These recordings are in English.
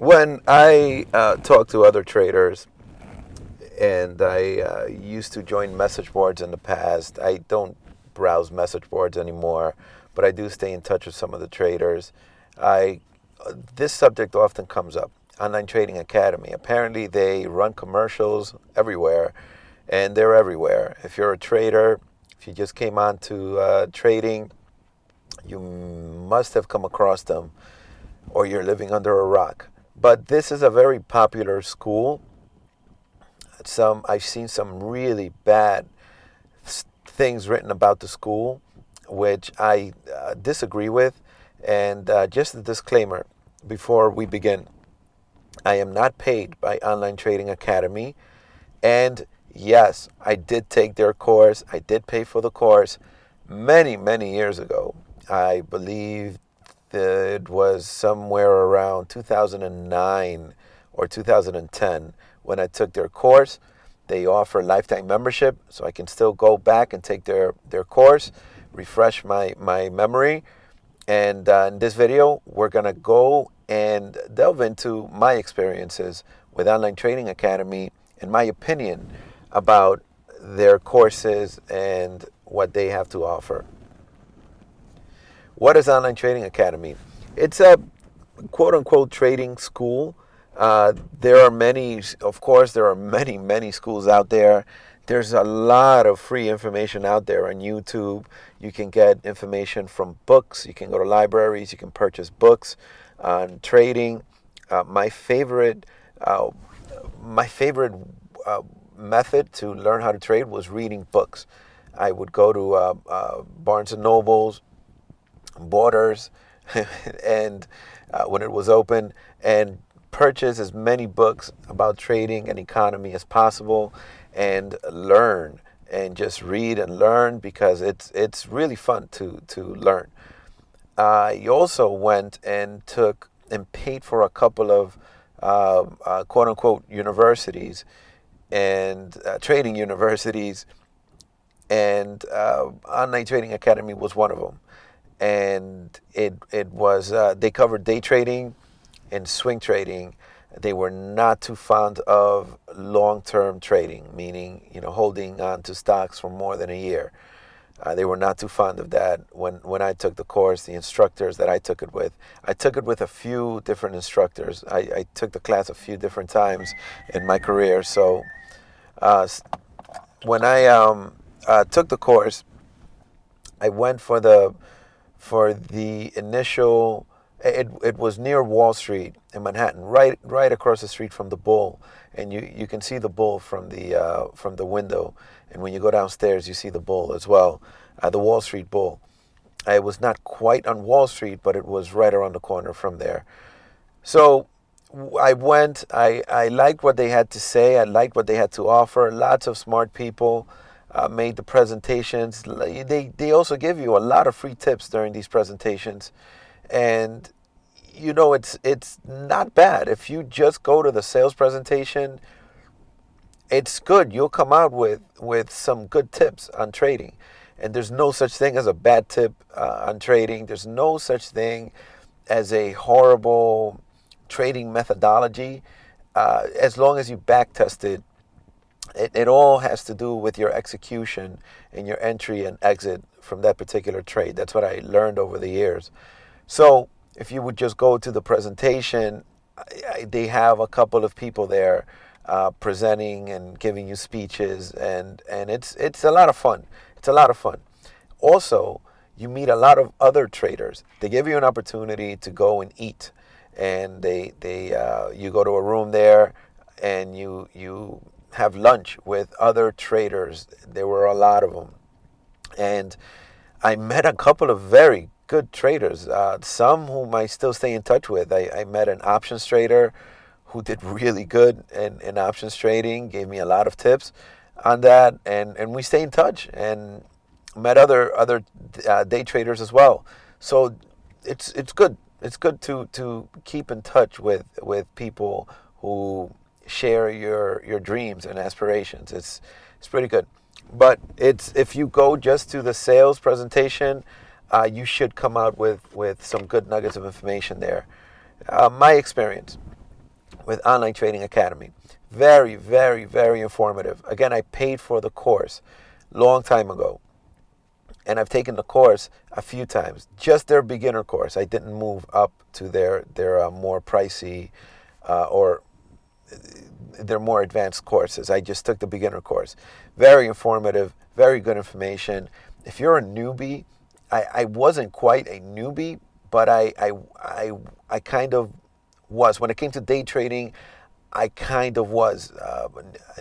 When I talk to other traders, and I used to join message boards in the past, I don't browse message boards anymore, but I do stay in touch with some of the traders. I This subject often comes up. Online Trading Academy. Apparently, they run commercials everywhere, and they're everywhere. If you're a trader, if you just came on to trading, you must have come across them, or you're living under a rock. But this is a very popular school. I've seen some really bad things written about the school, which I disagree with. And just a disclaimer before we begin: I am not paid by Online Trading Academy. And yes, I did take their course. I did pay for the course many, many years ago. I believe that it was somewhere around 2009 or 2010 when I took their course. They offer lifetime membership, so I can still go back and take their course, refresh my memory. And in this video, we're going to go and delve into my experiences with Online Trading Academy and my opinion about their courses and what they have to offer. What is Online Trading Academy? It's a quote unquote trading school. There are many, of course, there are many, many schools out there. There's a lot of free information out there on YouTube. You can get information from books. You can go to libraries. You can purchase books on trading. My favorite, uh, my favorite method to learn how to trade was reading books. I would go to Barnes and Nobles, Borders, and when it was open, and purchase as many books about trading and economy as possible, and learn and just read and learn, because it's really fun to learn. I also went and took and paid for a couple of quote unquote universities and trading universities, and Online Trading Academy was one of them. And it was they covered day trading and swing trading. They were not too fond of long-term trading, meaning holding on to stocks for more than a year. They were not too fond of that. When I took the course, the instructors that I took it with a few different instructors. I took the class a few different times in my career. So uh, when I took the course, I went for the initial. It was near Wall Street in Manhattan, right across the street from the Bull, and you can see the Bull from the window. And when you go downstairs, you see the Bull as well, the Wall Street Bull. I was not quite on Wall Street, but it was right around the corner from there. So I went. I liked what they had to say. I liked what they had to offer. Lots of smart people made the presentations. They also give you a lot of free tips during these presentations, and it's not bad. If you just go to the sales presentation, it's good. You'll come out with some good tips on trading. And there's no such thing as a bad tip on trading. There's no such thing as a horrible trading methodology, as long as you back test it. It all has to do with your execution and your entry and exit from that particular trade. That's what I learned over the years. So if you would just go to the presentation, they have a couple of people there presenting and giving you speeches, and it's a lot of fun. It's a lot of fun. Also, you meet a lot of other traders. They give you an opportunity to go and eat, and they you go to a room there, and you have lunch with other traders. There were a lot of them, and I met a couple of very good traders, some whom I still stay in touch with. I met an options trader who did really good in options trading, gave me a lot of tips on that, and we stay in touch, and met other day traders as well. So it's good. It's good to keep in touch with people who share your dreams and aspirations. It's pretty good. But it's if you go just to the sales presentation, you should come out with some good nuggets of information there. My experience. with Online Trading Academy. Very, very, very informative. Again, I paid for the course long time ago, and I've taken the course a few times. Just their beginner course. I didn't move up to their more pricey or their more advanced courses. I just took the beginner course. Very informative, very good information. If you're a newbie, I wasn't quite a newbie, but I kind of was. When it came to day trading, I kind of was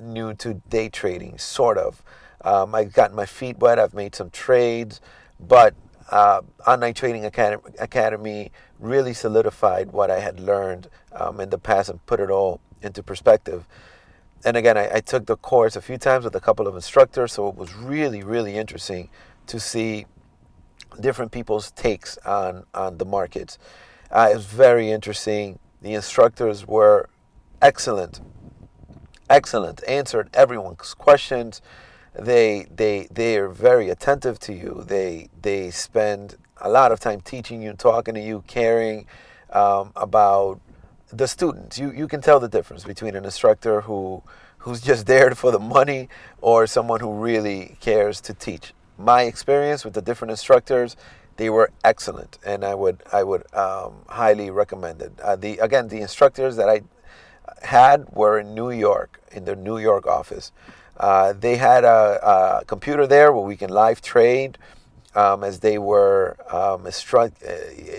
new to day trading, sort of. I've gotten my feet wet. I've made some trades, but Online Trading Academy really solidified what I had learned in the past and put it all into perspective. And again, I took the course a few times with a couple of instructors, so it was really, really interesting to see different people's takes on the markets. It was very interesting. The instructors were excellent, excellent. Answered everyone's questions. They are very attentive to you. They spend a lot of time teaching you, talking to you, caring about the students. You can tell the difference between an instructor who's just there for the money or someone who really cares to teach. My experience with the different instructors, they were excellent, and I would highly recommend it. The instructors that I had were in New York, in the New York office. They had a computer there where we can live trade, as they were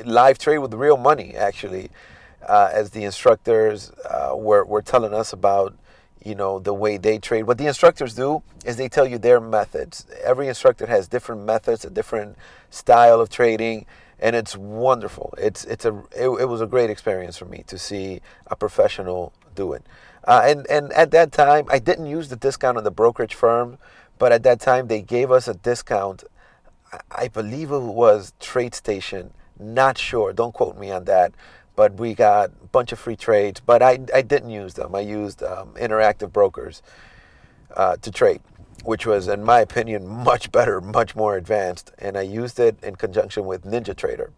live trade with real money, actually, as the instructors were telling us about, the way they trade. What the instructors do is they tell you their methods. Every instructor has different methods, a different style of trading, and it's wonderful. It was a great experience for me to see a professional do it. And at that time, I didn't use the discount on the brokerage firm, but at that time they gave us a discount. I believe it was TradeStation. Not sure. Don't quote me on that. But we got a bunch of free trades. But I didn't use them. I used Interactive Brokers to trade, which was, in my opinion, much better, much more advanced. And I used it in conjunction with NinjaTrader.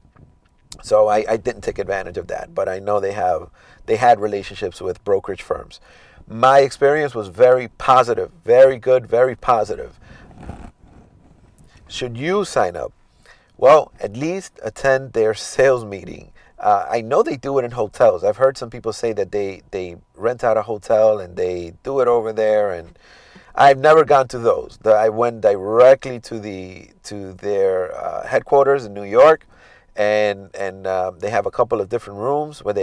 So I didn't take advantage of that, but I know they had relationships with brokerage firms. My experience was very positive, very good, very positive. Should you sign up? Well, at least attend their sales meeting. I know they do it in hotels. I've heard some people say that they rent out a hotel and they do it over there, and I've never gone to those. I went directly to their headquarters in New York. And they have a couple of different rooms where they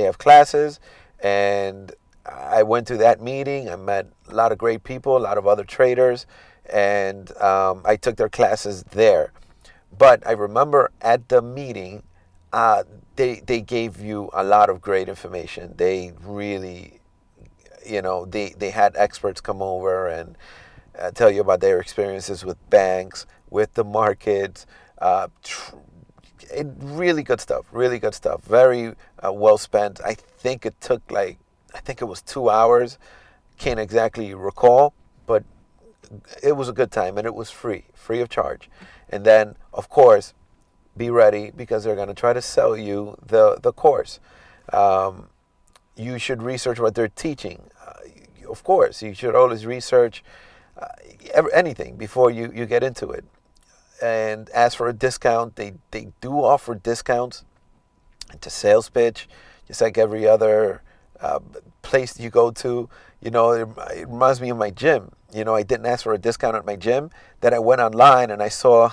have classes, and I went to that meeting. I met a lot of great people, a lot of other traders, and I took their classes there. But I remember at the meeting, they gave you a lot of great information. They really, they had experts come over and tell you about their experiences with banks, with the markets. Really good stuff. Really good stuff. Very well spent. I think it was 2 hours. Can't exactly recall, but it was a good time, and it was free of charge. And then, of course, be ready, because they're going to try to sell you the course. You should research what they're teaching. Of course, you should always research anything before you get into it. And ask for a discount. They do offer discounts. It's a sales pitch, just like every other place you go to. It reminds me of my gym. I didn't ask for a discount at my gym. Then I went online and I saw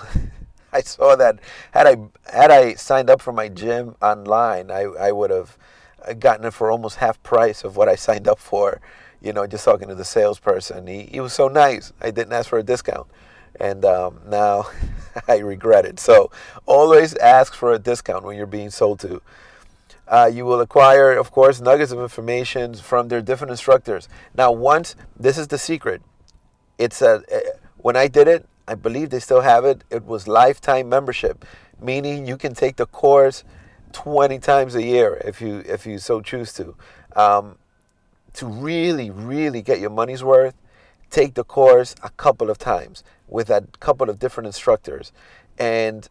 that had I signed up for my gym online, I would have gotten it for almost half price of what I signed up for. Just talking to the salesperson. He was so nice. I didn't ask for a discount. And now I regret it. So always ask for a discount when you're being sold to. You will acquire, of course, nuggets of information from their different instructors. Now, this is the secret. When I did it, I believe they still have it. It was lifetime membership, meaning you can take the course 20 times a year if you so choose to. To really, really get your money's worth, take the course a couple of times with a couple of different instructors, and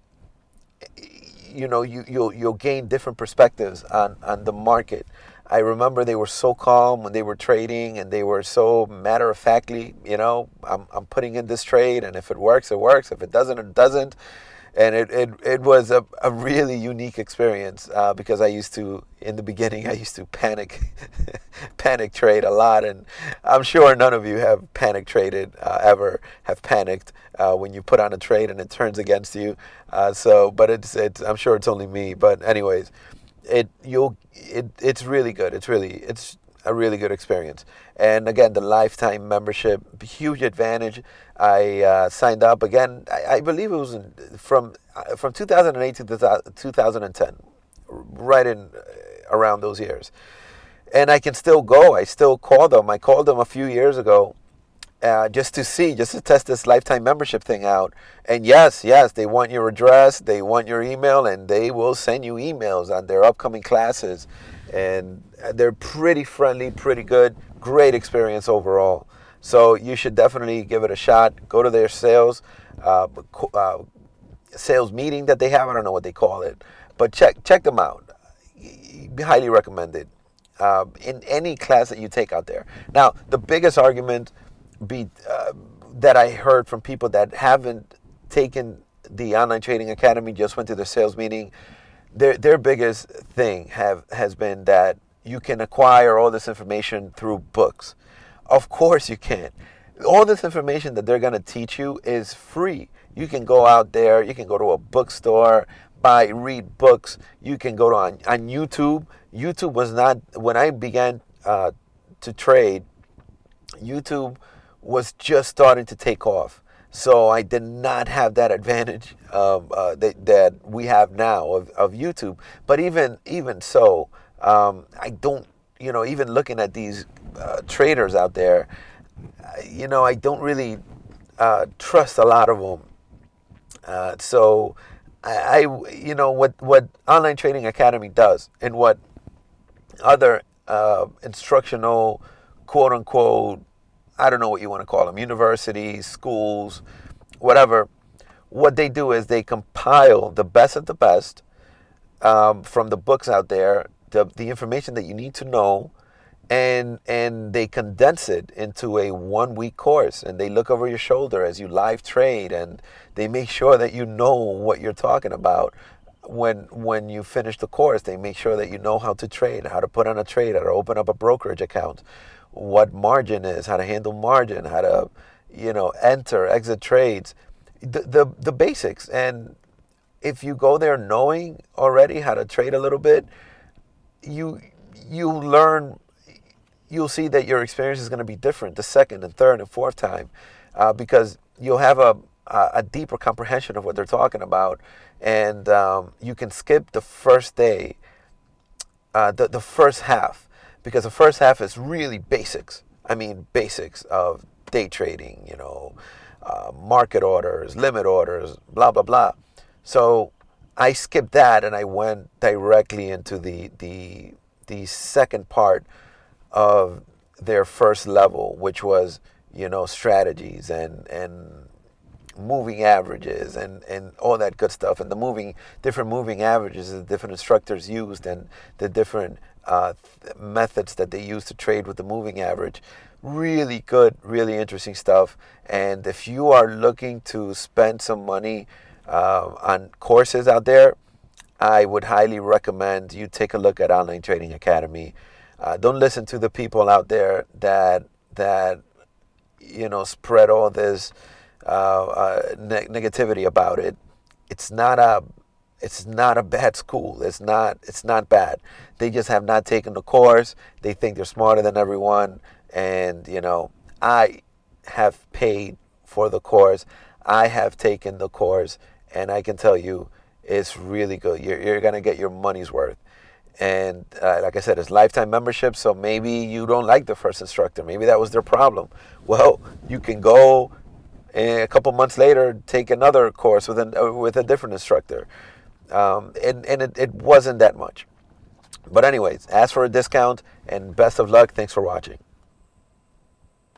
you'll gain different perspectives on the market. I remember they were so calm when they were trading, and they were so matter of factly, I'm putting in this trade, and if it works, it works. If it doesn't, it doesn't. And it was a really unique experience, because in the beginning, I used to panic trade a lot. And I'm sure none of you have panic traded, ever have panicked, when you put on a trade and it turns against you. But I'm sure it's only me. But anyways, it's really good. It's a really good experience. And again, the lifetime membership, huge advantage. I signed up again. I believe it was from 2008 to 2010, right in around those years. And I can still go. I still call them. I called them a few years ago, just to test this lifetime membership thing out. And yes, they want your address, they want your email, and they will send you emails on their upcoming classes. And they're pretty friendly, pretty good, great experience overall. So you should definitely give it a shot. Go to their sales meeting that they have. I don't know what they call it, but check them out. Highly recommended, in any class that you take out there. Now, the biggest argument that I heard from people that haven't taken the Online Trading Academy, just went to their sales meeting, their biggest thing has been that you can acquire all this information through books. Of course you can. All this information that they're going to teach you is free. You can go out there, you can go to a bookstore, read books. You can go on YouTube. YouTube was not, when I began to trade, YouTube was just starting to take off. So I did not have that advantage that we have now of YouTube. But even so, I don't, even looking at these traders out there, I don't really trust a lot of them. So what Online Trading Academy does, and what other instructional, quote unquote, I don't know what you want to call them, universities, schools, whatever, what they do is they compile the best of the best, from the books out there, the information that you need to know, and they condense it into a 1-week course, and they look over your shoulder as you live trade, and they make sure that you know what you're talking about. When you finish the course, they make sure that you know how to trade, how to put on a trade, how to open up a brokerage account, what margin is, how to handle margin, how to enter, exit trades, the basics. And if you go there knowing already how to trade a little bit, you learn, you'll see that your experience is going to be different the second and third and fourth time, because you'll have a deeper comprehension of what they're talking about. And you can skip the first day, the first half, because the first half is really basics. I mean, basics of day trading, market orders, limit orders, blah, blah, blah. So I skipped that, and I went directly into the second part of their first level, which was, strategies and moving averages and all that good stuff. And different moving averages that different instructors used, and the different methods that they use to trade with the moving average. Really good, really interesting stuff. And if you are looking to spend some money on courses out there, I would highly recommend you take a look at Online Trading Academy. Don't listen to the people out there that spread all this negativity about it. It's not a bad school. It's not bad. They just have not taken the course. They think they're smarter than everyone. And I have paid for the course. I have taken the course, and I can tell you, it's really good. You're gonna get your money's worth. And like I said, it's lifetime membership. So maybe you don't like the first instructor. Maybe that was their problem. Well, you can go, and a couple months later, take another course with a different instructor. And it wasn't that much. But anyways, ask for a discount, and best of luck. Thanks for watching.